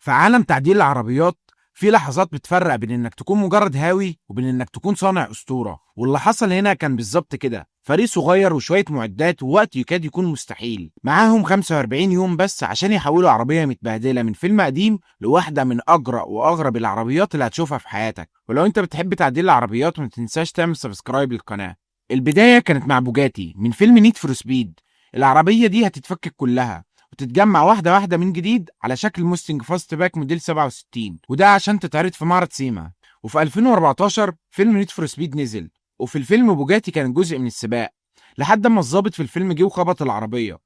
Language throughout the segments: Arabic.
في عالم تعديل العربيات في لحظات بتفرق بين انك تكون مجرد هاوي وبين انك تكون صانع اسطوره، واللي حصل هنا كان بالظبط كده. فريق صغير وشويه معدات ووقت يكاد يكون مستحيل، معاهم 45 يوم بس عشان يحولوا عربيه متبهدله من فيلم قديم لواحده من اجرأ واغرب العربيات اللي هتشوفها في حياتك. ولو انت بتحب تعديل العربيات ما تنساش تعمل سبسكرايب للقناه. البدايه كانت مع بوجاتي من فيلم نيد فور سبيد. العربيه دي هتتفكك كلها وتتجمع واحدة واحدة من جديد على شكل موستنج فاست باك موديل 67، وده عشان تتعرض في معرض سيما. وفي 2014 فيلم نيد فور سبيد نزل، وفي الفيلم بوجاتي كان جزء من السباق لحد ما الضابط في الفيلم جه وخبط العربية.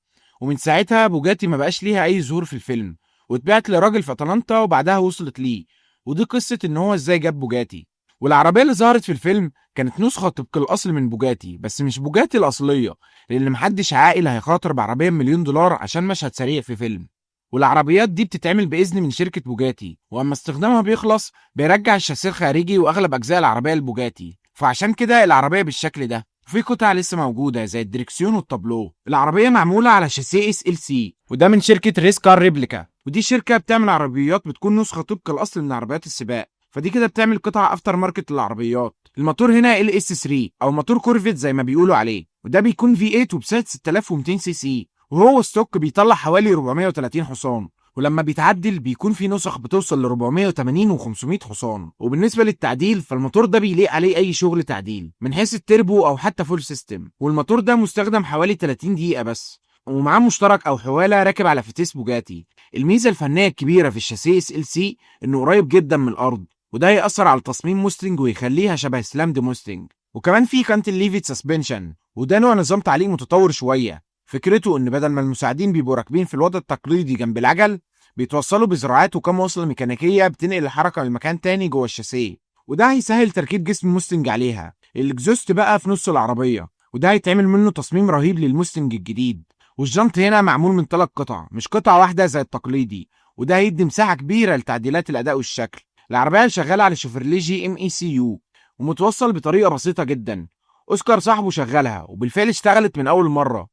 ومن ساعتها بوجاتي ما بقاش ليها أي ظهور في الفيلم، واتباعت لراجل في أتلانتا وبعدها وصلت ليه. ودي قصة إن هو إزاي جاب بوجاتي. والعربية اللي ظهرت في الفيلم كانت نسخة طبق الأصل من بوجاتي، بس مش بوجاتي الأصلية، لأن محدش عاقل هيخاطر بعربية بمليون دولار عشان مشهد سريع في فيلم. والعربيات دي بتتعمل بإذن من شركة بوجاتي، وأما استخدامها بيخلص بيرجع الشاسيه الخارجي وأغلب أجزاء العربية لبوجاتي، فعشان كده العربية بالشكل ده. وفي قطع لسه موجودة زي الدركسيون والطابلو. العربية معمولة على شاسيه SLC، وده من شركة ريس كار ريبليكا، ودي شركة بتعمل عربيات بتكون نسخة طبق الأصل من عربيات السباق. فدي كده بتعمل قطع افتر ماركت للعربيات. الموتور هنا LS3 او موتور كورفيت زي ما بيقولوا عليه، وده بيكون V8 وبسعة 6200 سي سي، وهو ستوك بيطلع حوالي 430 حصان، ولما بيتعدل بيكون في نسخ بتوصل ل 480 و500 حصان. وبالنسبه للتعديل فالموتور ده بيليق عليه اي شغل تعديل من حيث التربو او حتى فول سيستم. والموتور ده مستخدم حوالي 30 دقيقه بس، ومعاه مشترك او حواله راكب على فتيس بوجاتي. الميزه الفنيه الكبيره في الشاسيه SLC انه قريب جدا من الارض، وده هيأثر على تصميم موستنج ويخليها شبه سلامد موستنج. وكمان في كانتليفيت سسبنشن، وده نوع نظام تعليق متطور شويه. فكرته ان بدل ما المساعدين بيبقوا راكبين في الوضع التقليدي جنب العجل، بيتوصلوا بذراعات وكام وصله ميكانيكيه بتنقل الحركه لمكان تاني جوه الشاسيه، وده هيسهل تركيب جسم موستنج عليها. الاكزوست بقى في نص العربيه، وده هيتعمل منه تصميم رهيب للموستنج الجديد. والجنط هنا معمول من 3 قطع مش قطعه واحده زي التقليدي، وده هيدي مساحه كبيره لتعديلات الاداء والشكل. العربية شغالة على شيفرلي GME CU ومتوصل بطريقة بسيطة جدا. أوسكار صاحبه شغلها وبالفعل اشتغلت من أول مرة.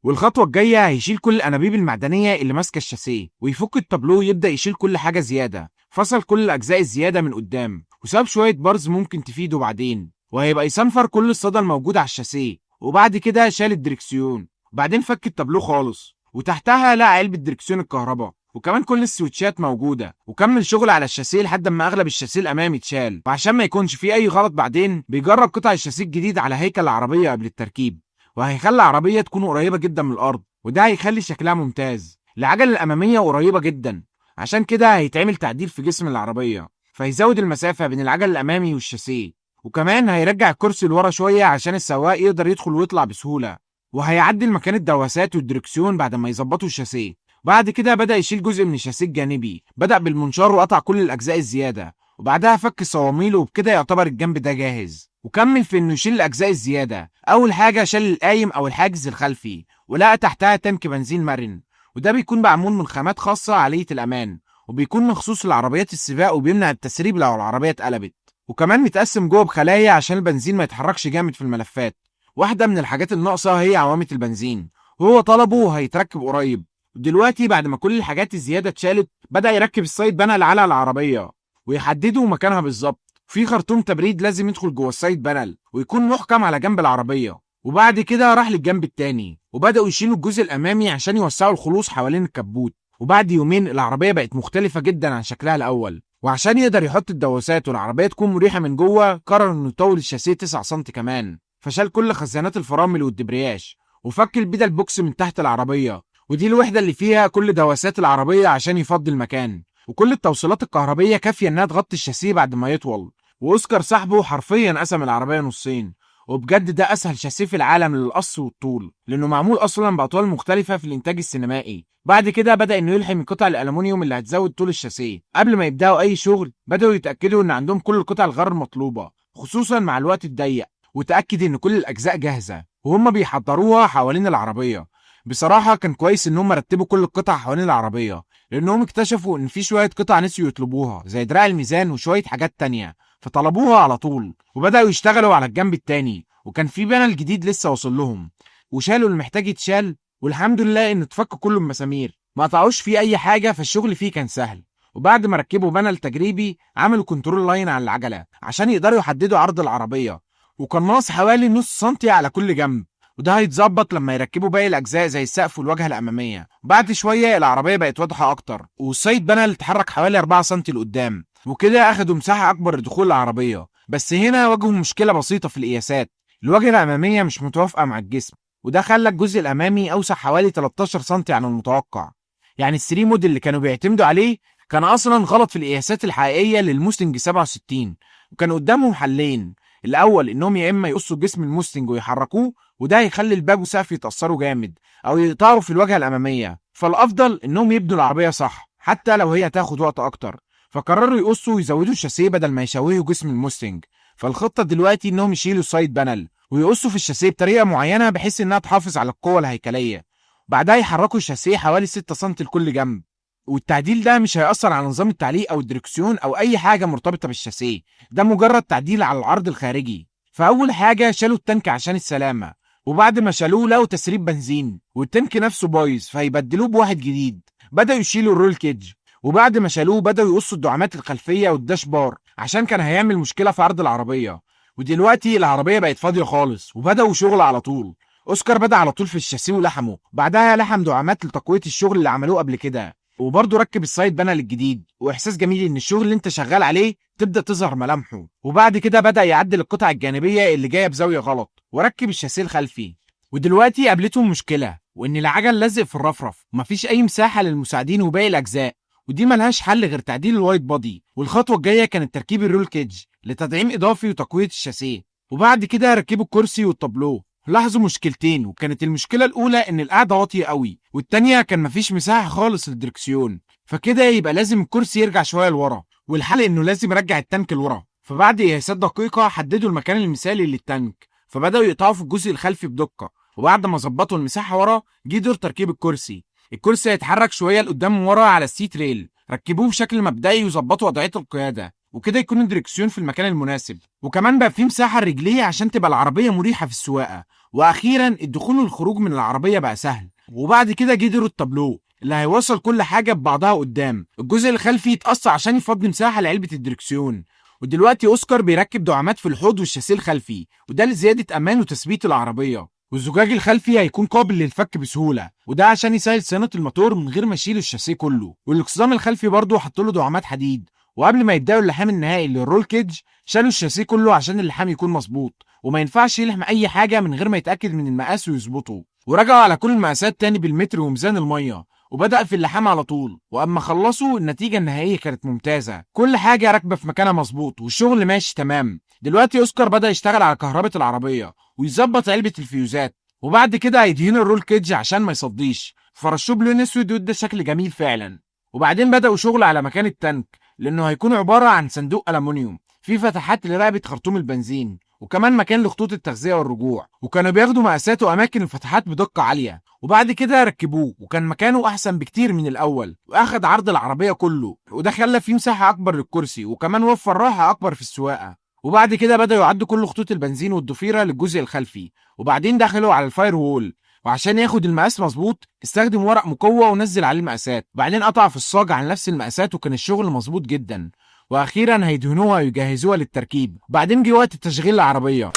والخطوة الجاية هيشيل كل الأنابيب المعدنية اللي ماسكة الشاسيه، ويفك التابلو ويبدأ يشيل كل حاجة زيادة. فصل كل الأجزاء الزيادة من قدام وساب شوية بارز ممكن تفيده بعدين، وهيبقى يصنفر كل الصدى الموجودة على الشاسيه. وبعد كده شال الدركسيون، وبعدين فك التابلو خالص، وتحتها لقى علبة دركسيون الكهرباء، وكمان كل السويتشات موجودة. وكمل شغل على الشاسيه لحد ما اغلب الشاسيه الامامي اتشال، وعشان ما يكونش فيه اي غلط بعدين بيجرب قطع الشاسيه الجديد على هيكل العربية قبل التركيب، وهيخلي العربية تكون قريبة جدا من الارض، وده هيخلي شكلها ممتاز. العجلة الامامية قريبة جدا، عشان كده هيتعمل تعديل في جسم العربية فيزود المسافة بين العجل الامامي والشاسيه، وكمان هيرجع الكرسي لورا شوية عشان السواق يقدر يدخل ويطلع بسهولة، وهيعدل مكان الدواسات والدركسيون بعد ما يظبطوا الشاسيه. بعد كده بدأ يشيل جزء من الشاسيه الجانبي، بدأ بالمنشار وقطع كل الأجزاء الزيادة، وبعدها فك الصواميل، وبكده يعتبر الجنب ده جاهز. وكمل في إنه يشيل الأجزاء الزيادة. أول حاجة شال القايم أو الحاجز الخلفي، ولقى تحتها تانك بنزين مرن، وده بيكون معمول من خامات خاصة عالية الأمان، وبيكون مخصوص لعربيات السباق وبيمنع التسريب لو العربية اتقلبت. وكمان متقسم جوه بخلايا عشان البنزين ما يتحركش جامد في الملفات. واحدة من الحاجات الناقصة هي عوامة البنزين، وهو طلبه هيتركب قريب. ودلوقتي بعد ما كل الحاجات الزيادة اتشالت بدأ يركب السايد بانل على العربية ويحددوا مكانها بالظبط. في خرطوم تبريد لازم يدخل جوه السايد بانل ويكون محكم على جنب العربية. وبعد كده راح للجنب التاني وبدأوا يشيلوا الجزء الأمامي عشان يوسعوا الخلوص حوالين الكبوت. وبعد يومين العربية بقت مختلفة جدا عن شكلها الأول، وعشان يقدر يحط الدواسات والعربية تكون مريحة من جوه قرر إنه يطول الشاسيه 9 سم كمان. فشال كل خزانات الفرامل والدبرياج وفك البيدال بوكس من تحت العربية، ودي الوحدة اللي فيها كل دواسات العربية عشان يفضي المكان، وكل التوصيلات الكهربية كافية انها تغطي الشاسيه بعد ما يطول. واوسكار صاحبه حرفيا قسم العربية نصين، وبجد ده اسهل شاسيه في العالم للقص والطول، لانه معمول اصلا باطوال مختلفة في الانتاج السينمائي. بعد كده بدأ انه يلحم قطع الالومنيوم اللي هتزود طول الشاسيه. قبل ما يبداوا اي شغل بدأوا يتأكدوا ان عندهم كل القطع الغير المطلوبة، خصوصا مع الوقت الضيق، وتأكد ان كل الاجزاء جاهزة وهم بيحضروها حوالين العربية. بصراحة كان كويس انهم رتبوا كل القطع حوالين العربية، لانهم اكتشفوا ان في شوية قطع نسيوا يطلبوها زي دراع الميزان وشوية حاجات تانية، فطلبوها على طول وبدأوا يشتغلوا على الجنب التاني. وكان في بانل جديد لسه وصل لهم، وشالوا المحتاج يتشال والحمد لله ان اتفك كله بمسامير، ما قطعوش فيه اي حاجه، فالشغل فيه كان سهل. وبعد ما ركبوا بانل تجريبي عملوا كنترول لاين على العجله عشان يقدروا يحددوا عرض العربيه، وكان ناقص حوالي نص سنتي على كل جنب، وده هيتظبط لما يركبوا باقي الاجزاء زي السقف والواجهه الاماميه. بعد شويه العربيه بقت واضحه اكتر، والسايد بانل اتحرك حوالي 4 سنتي لقدام، وكده اخدوا مساحه اكبر لدخول العربيه. بس هنا واجهوا مشكله بسيطه في القياسات، الواجهه الاماميه مش متوافقه مع الجسم، وده خلى الجزء الامامي اوسع حوالي 13 سنتي عن المتوقع. يعني الثري مود اللي كانوا بيعتمدوا عليه كان اصلا غلط في القياسات الحقيقيه للموستنج 67. وكان قدامهم حلين، الاول انهم يا اما يقصوا جسم الموستنج ويحركوه، وده هيخلي الباب والسقف يتاثروا جامد، او يقطعوا في الواجهه الاماميه. فالافضل انهم يبنوا العربيه صح حتى لو هي هتاخد وقت اكتر، فقرروا يقصوا ويزودوا الشاسيه بدل ما يشوهوا جسم الموستنج. فالخطه دلوقتي انهم يشيلوا السايد بانل ويقصوا في الشاسيه بطريقه معينه بحيث انها تحافظ على القوه الهيكليه. بعدها يحركوا الشاسيه حوالي 6 سم لكل جنب، والتعديل ده مش هيأثر على نظام التعليق او الدركسيون او اي حاجه مرتبطه بالشاسيه، ده مجرد تعديل على العرض الخارجي. فاول حاجه شالوا التانك عشان السلامه، وبعد ما شالوه لقوا تسريب بنزين والتانك نفسه بايظ فيبدلوه بواحد جديد. بدأوا يشيلوا الرول كيدج، وبعد ما شالوه بدأوا يقصوا الدعامات الخلفيه والداش بار عشان كان هيعمل مشكله في عرض العربيه. ودلوقتي العربيه بقت فاضيه خالص وبدأوا شغل على طول. اوسكار بدأ على طول في الشاسيه ولحمه، بعدها لحم دعامات لتقويه الشغل اللي عملوه قبل كده، وبرضه ركب السايد بانل الجديد. واحساس جميل ان الشغل اللي انت شغال عليه تبدا تظهر ملامحه. وبعد كده بدا يعدل القطع الجانبيه اللي جايه بزاويه غلط، وركب الشاسيه الخلفي. ودلوقتي قابلتهم مشكله، وان العجل لازق في الرفرف ومفيش اي مساحه للمساعدين وباقي الاجزاء، ودي ملهاش حل غير تعديل الوايت بادي. والخطوه الجايه كانت تركيب الرول كيدج لتدعيم اضافي وتقويه الشاسيه. وبعد كده ركبوا الكرسي والطابلوه. لاحظوا مشكلتين، وكانت المشكله الاولى ان القعده واطيه قوي، والتانيه كان مفيش مساحه خالص للدركسيون، فكده يبقى لازم الكرسي يرجع شويه لورا، والحل انه لازم يرجع التانك لورا. فبعد قياسات دقيقه حددوا المكان المثالي للتانك، فبداوا يقطعوا في الجزء الخلفي بدقه. وبعد ما ظبطوا المساحه ورا جه دور تركيب الكرسي. الكرسي هيتحرك شويه لقدام ورا على السيت ريل، ركبوه بشكل مبدئي وظبطوا وضعيه القياده، وكده يكون الدركسيون في المكان المناسب، وكمان بقى في مساحه رجليه عشان تبقى العربيه مريحه في السواقه. واخيرا الدخول والخروج من العربيه بقى سهل. وبعد كده جه دور التابلو اللي هيوصل كل حاجه ببعضها قدام. الجزء الخلفي اتقص عشان يفضي مساحه لعلبه الدركسيون. ودلوقتي اوسكار بيركب دعامات في الحوض والشاسيه الخلفي، وده لزياده امان وتثبيت العربيه. والزجاج الخلفي هيكون قابل للفك بسهوله، وده عشان يسهل صيانه الموتور من غير ما يشيل الشاسيه كله. والاكسدام الخلفي برضه حطوا له دعامات حديد. وقبل ما يبداوا اللحام النهائي للرول كيدج شالوا الشاسيه كله عشان اللحام يكون مظبوط، وما ينفعش يلحم اي حاجه من غير ما يتاكد من المقاس ويظبطه. ورجعوا على كل المقاسات تاني بالمتر وميزان الميه، وبدأ في اللحام على طول. واما خلصوا النتيجه النهائيه كانت ممتازه، كل حاجه راكبه في مكانها مظبوط والشغل ماشي تمام. دلوقتي اوسكار بدأ يشتغل على كهرباء العربيه ويظبط علبه الفيوزات، وبعد كده هيدهنوا الرول كيدج عشان ما يصديش، فرشوه بلون اسود وده شكل جميل فعلا. وبعدين بدأوا شغل على مكان التانك، لانه هيكون عباره عن صندوق ألمونيوم فيه فتحات لرقبه خرطوم البنزين، وكمان مكان لخطوط التغذيه والرجوع. وكانوا بياخدوا مقاسات واماكن الفتحات بدقه عاليه. وبعد كده ركبوه، وكان مكانه احسن بكتير من الاول، واخد عرض العربيه كله، وده خلى فيه مساحه اكبر للكرسي، وكمان وفر راحه اكبر في السواقه. وبعد كده بدأوا يعدوا كل خطوط البنزين والضفيره للجزء الخلفي، وبعدين دخلوا على الفاير وول، وعشان ياخد المقاس مظبوط استخدم ورق مقوى ونزل عليه المقاسات، بعدين قطع في الصاج على نفس المقاسات، وكان الشغل مظبوط جدا. واخيرا هيدهنوها ويجهزوها للتركيب. بعدين جه وقت تشغيل العربيه.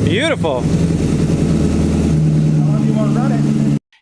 Beautiful.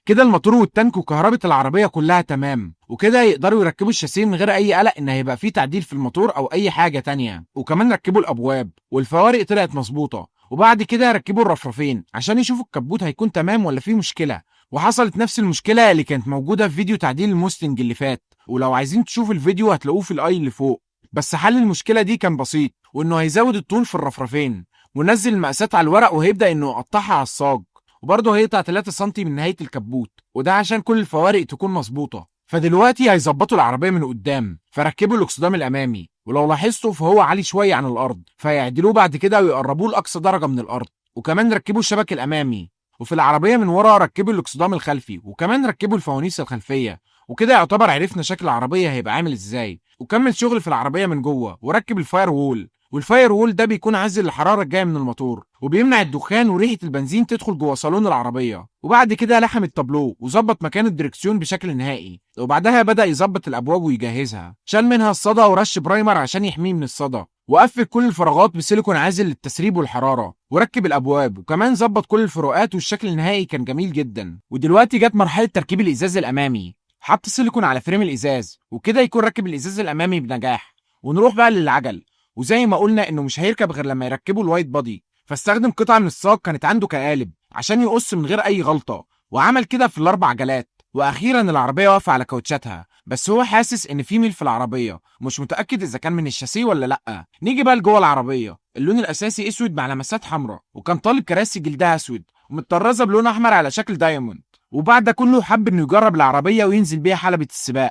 كده الموتور والتانك وكهرباء العربيه كلها تمام، وكده يقدروا يركبوا الشاسيه من غير اي قلق ان هيبقى فيه تعديل في الموتور او اي حاجه تانية. وكمان ركبوا الابواب والفوارق طلعت مظبوطه. وبعد كده ركبوا الرفرفين عشان يشوفوا الكبوت هيكون تمام ولا فيه مشكله. وحصلت نفس المشكله اللي كانت موجوده في فيديو تعديل الموستنج اللي فات، ولو عايزين تشوفوا الفيديو هتلاقوه في الاي اللي فوق. بس حل المشكله دي كان بسيط، وانه هيزود الطول في الرفرفين ونزل المقاسات على الورق، وهيبدا انه يقطعها على الصاج، وبرضه هيقطع 3 سم من نهايه الكبوت، وده عشان كل الفوارق تكون مظبوطه. فدلوقتي هيظبطوا العربيه من قدام، فركبوا الاكسدام الامامي، ولو لاحظتوا فهو عالي شويه عن الارض، فيعدلوه بعد كده ويقربوه لاقصى درجه من الارض. وكمان ركبوا الشبك الامامي. وفي العربيه من ورا ركبوا الاكسدام الخلفي، وكمان ركبوا الفوانيس الخلفيه. وكده يعتبر عرفنا شكل العربيه هيبقى عامل ازاي. وكمل شغل في العربيه من جوه وركب الفاير وول، والفاير وول ده بيكون عازل الحراره الجايه من الموتور وبيمنع الدخان وريحه البنزين تدخل جوه صالون العربيه. وبعد كده لحم التابلو وظبط مكان الدركسيون بشكل نهائي، وبعدها بدا يظبط الابواب ويجهزها، شال منها الصدى ورش برايمر عشان يحميه من الصدى، وقفل كل الفراغات بسيليكون عازل للتسريب والحراره، وركب الابواب، وكمان ظبط كل الفروقات، والشكل النهائي كان جميل جدا. ودلوقتي جت مرحله تركيب الازاز الامامي. حط سيليكون على فريم الازاز، وكده يكون ركب الازاز الامامي بنجاح. ونروح بقى للعجل، وزي ما قلنا انه مش هيركب غير لما يركبوا الوايت بادي، فاستخدم قطعه من الصاج كانت عنده كقالب عشان يقص من غير اي غلطه، وعمل كده في الاربع عجلات. واخيرا العربيه واقفه على كاوتشاتها، بس هو حاسس ان في ميل في العربيه، مش متاكد اذا كان من الشاسيه ولا لا. نيجي بقى لجوه العربيه. اللون الاساسي اسود مع لمسات حمراء، وكان طالب كراسي جلدها اسود ومتطرزه بلون احمر على شكل دايموند. وبعد ده كله حب انه يجرب العربيه وينزل بيها حلبة السباق.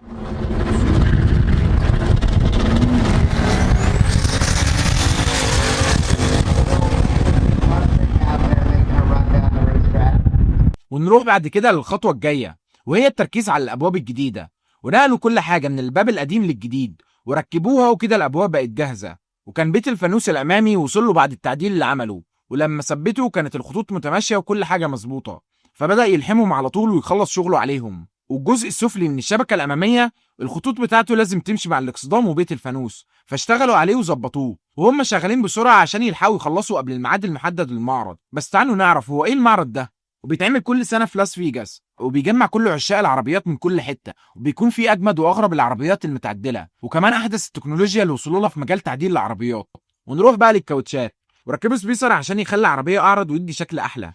ونروح بعد كده للخطوه الجايه، وهي التركيز على الابواب الجديده. ونقلوا كل حاجه من الباب القديم للجديد وركبوها، وكده الابواب بقت جاهزه. وكان بيت الفانوس الامامي وصل له بعد التعديل اللي عمله، ولما ثبته كانت الخطوط متماشيه وكل حاجه مظبوطه، فبدا يلحمهم على طول ويخلص شغله عليهم. والجزء السفلي من الشبكه الاماميه الخطوط بتاعته لازم تمشي مع الاكسدام وبيت الفانوس، فاشتغلوا عليه وظبطوه، وهم شغالين بسرعه عشان يلحقوا يخلصوا قبل الميعاد المحدد للمعرض. بس تعالوا نعرف هو ايه المعرض ده. وبيتعمل كل سنه في لاس فيجاس، وبيجمع كل عشاق العربيات من كل حته، وبيكون فيه اجمد واغرب العربيات المتعدله، وكمان احدث التكنولوجيا اللي وصلوا لها في مجال تعديل العربيات. ونروح بقى للكاوتشات. وركبوا سبيسر عشان يخلي العربيه اعرض ويدي شكل احلى.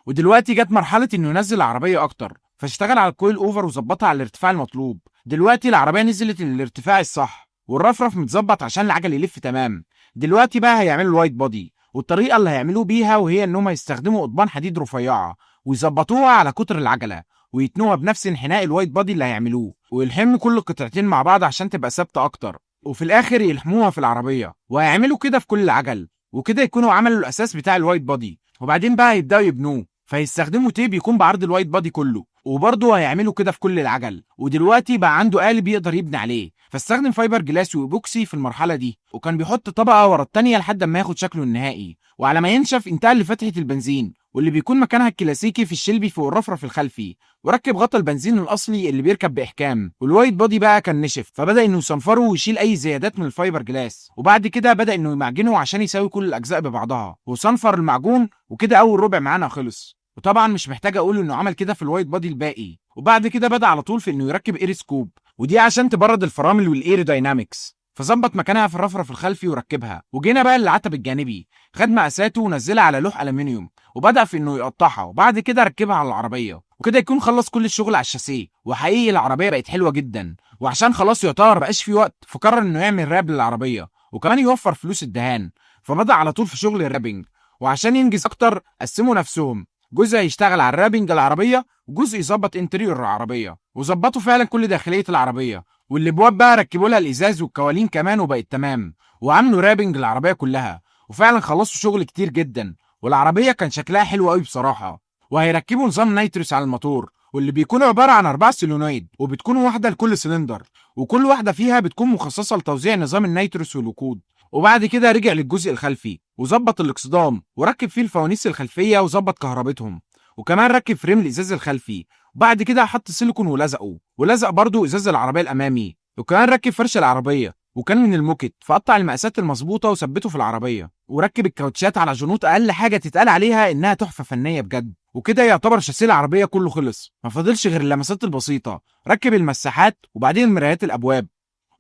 ودلوقتي جت مرحله انه ينزل العربيه اكتر، فاشتغل على الكويل اوفر وظبطها على الارتفاع المطلوب. دلوقتي العربيه نزلت للارتفاع الصح، والرفرف متظبط عشان العجل يلف تمام. دلوقتي بقى هيعملوا الوايت بودي، والطريقه اللي هيعملوه بيها وهي انهم هيستخدموا قضبان حديد رفيعه ويظبطوها على قطر العجله، ويتنوها بنفس انحناء الوايت بادي اللي هيعملوه، ويلحموا كل القطعتين مع بعض عشان تبقى ثابته اكتر، وفي الاخر يلحموها في العربيه. وهيعملوا كده في كل العجل، وكده يكونوا عملوا الاساس بتاع الوايت بادي. وبعدين بقى يبداوا يبنوه، فيستخدموا تيب يكون بعرض الوايت بادي كله، وبرضه هيعملوا كده في كل العجل. ودلوقتي بقى عنده قالب يقدر يبني عليه، فاستخدم فايبر جلاس وإيبوكسي في المرحله دي، وكان بيحط طبقه ورا الثانيه لحد ما ياخد شكله النهائي. وعلى ما ينشف انتقل لفتحه البنزين، واللي بيكون مكانها الكلاسيكي في الشلبي فوق الرفرف الخلفي، وركب غطا البنزين الاصلي اللي بيركب باحكام. والوايت بادي بقى كان نشف، فبدا انه يصنفره ويشيل اي زيادات من الفايبر جلاس، وبعد كده بدا انه يمعجنه عشان يساوي كل الاجزاء ببعضها، وصنفر المعجون. وكده اول ربع معانا خلص، وطبعا مش محتاج اقول انه عمل كده في الوايت بادي الباقي. وبعد كده بدا على طول في انه يركب اير سكوب، ودي عشان تبرد الفرامل والايروداينامكس، فظبط مكانها في الرفرف الخلفي وركبها. وجينا بقى للعتب الجانبي، خد مقاساته ونزلها على لوح الومنيوم، وبدا في انه يقطعها، وبعد كده ركبها على العربيه. وكده يكون خلص كل الشغل على الشاسيه. وحقيقي العربيه بقت حلوه جدا، وعشان خلاص يعتبر بقاش في وقت، فقرر انه يعمل راب للعربيه، وكمان يوفر فلوس الدهان، فبدا على طول في شغل الرابنج. وعشان ينجز اكتر قسموا نفسهم، جزء هيشتغل على الرابنج العربيه، وجزء يظبط انتريور العربيه. وظبطوا فعلا كل داخليه العربيه، والابواب بقى ركبوا لها الازاز والكوالين كمان، وبقت تمام. وعملوا رابنج العربيه كلها، وفعلا خلصوا شغل كتير جدا، والعربيه كان شكلها حلو قوي بصراحه. وهيركبوا نظام نيتروس على الموتور، واللي بيكون عباره عن 4 سولينويد، وبتكون واحده لكل سلندر، وكل واحده فيها بتكون مخصصه لتوزيع نظام النيتروس والوقود. وبعد كده رجع للجزء الخلفي وظبط الاكسدام، وركب فيه الفوانيس الخلفيه وظبط كهربتهم، وكمان ركب فريم الازاز الخلفي. وبعد كده حط سيليكون ولزقه، ولزق برضه ازاز العربيه الامامي، وكمان ركب فرش العربيه، وكان من الموكت، فقطع المقاسات المظبوطه وثبته في العربيه. وركب الكاوتشات على جنوط اقل حاجه تتقال عليها انها تحفه فنيه بجد. وكده يعتبر شاسيه العربيه كله خلص، ما فاضلش غير اللمسات البسيطه. ركب المساحات، وبعدين مرايات الابواب،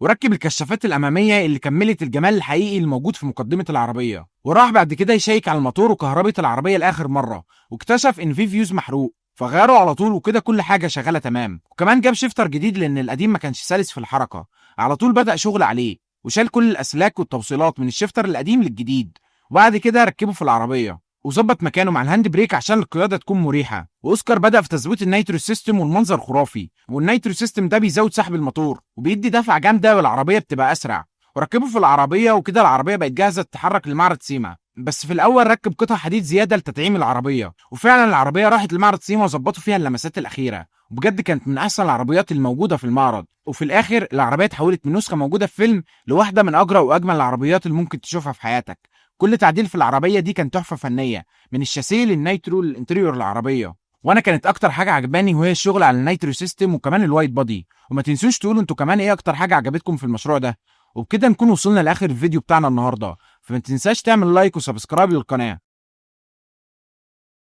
وركب الكشافات الاماميه اللي كملت الجمال الحقيقي الموجود في مقدمه العربيه. وراح بعد كده يشيك على الموتور وكهرباء العربيه لاخر مره، واكتشف ان في فيوز محروق، فغيره على طول، وكده كل حاجه شغاله تمام. وكمان جاب شيفتر جديد لان القديم ما كانش سلس في الحركه. على طول بدا شغل عليه، وشال كل الاسلاك والتوصيلات من الشيفتر القديم للجديد، وبعد كده ركبه في العربيه، وظبط مكانه مع الهاند بريك عشان القياده تكون مريحه. واوسكار بدا في تظبيط النيترو سيستم، والمنظر خرافي. والنيترو سيستم ده بيزود سحب الموتور وبيدي دفعه جامده، والعربيه بتبقى اسرع. وركبه في العربيه، وكده العربيه بقت جاهزه تتحرك لمعرض سيما. بس في الاول ركب قطع حديد زياده لتدعيم العربيه، وفعلا العربيه راحت لمعرض سيما وظبطوا فيها اللمسات الاخيره، وبجد كانت من احسن العربيات الموجوده في المعرض. وفي الاخر العربيه اتحولت من نسخه موجوده في فيلم لواحده من اجرى واجمل العربيات اللي ممكن تشوفها في حياتك. كل تعديل في العربيه دي كان تحفه فنيه، من الشاسيه للنيترو للانتريور العربيه. وانا كانت اكتر حاجه عجباني وهي الشغل على النيترو سيستم وكمان الوايت بودي. وما تنسوش تقولوا انتوا كمان ايه اكتر حاجه عجبتكم في المشروع ده. وبكده نكون وصلنا لاخر الفيديو بتاعنا النهارده، فما تنساش تعمل لايك وسبسكرايب للقناه.